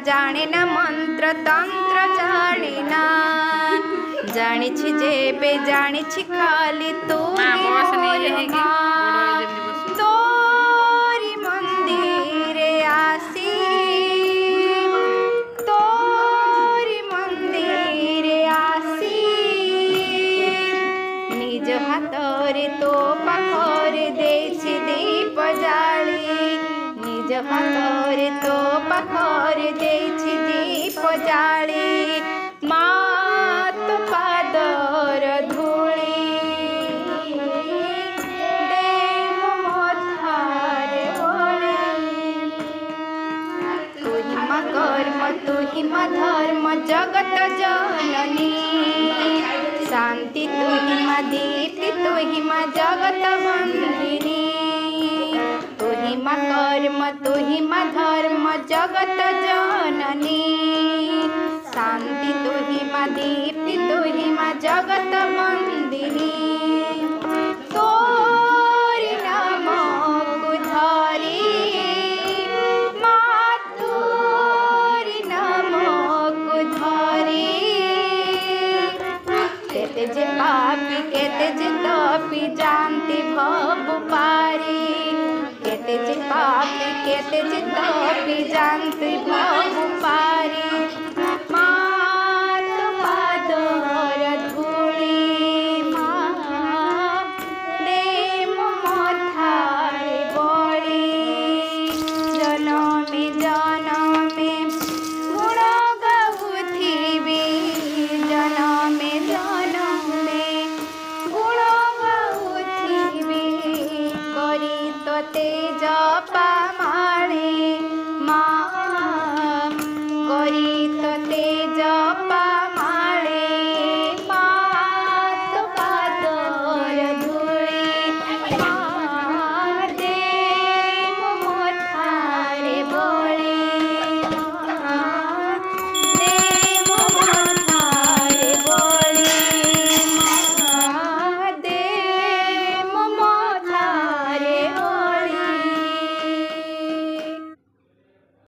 जाने ना मंत्र तंत्र जाने ना जानी जेबे जानी खाली तू तोरी मंदिर आसी तोरी मंदिर आसी निज हाथरे तो पाखरे देछि दीप जाली निज हाथरे तो पाखरे देछि दीप जाली मात पादर धूली देव मथारे बोली तू ही माँ कर्म तू ही माँ धर्म जगत जननी शांति तू ही माँ दीप्ति तू ही माँ जगत बंदिनी तू ही माँ कर्म तू ही माँ धर्म जगत जननी शांति तू ही माँ दीप्ति तू ही माँ जगत बंदिनी तोरी नाम को धरी माँ तोरी नाम को धरी केते जे पापी केते जे तपी जानती भव पारी केते जे पापी केते जे तपी जानती भव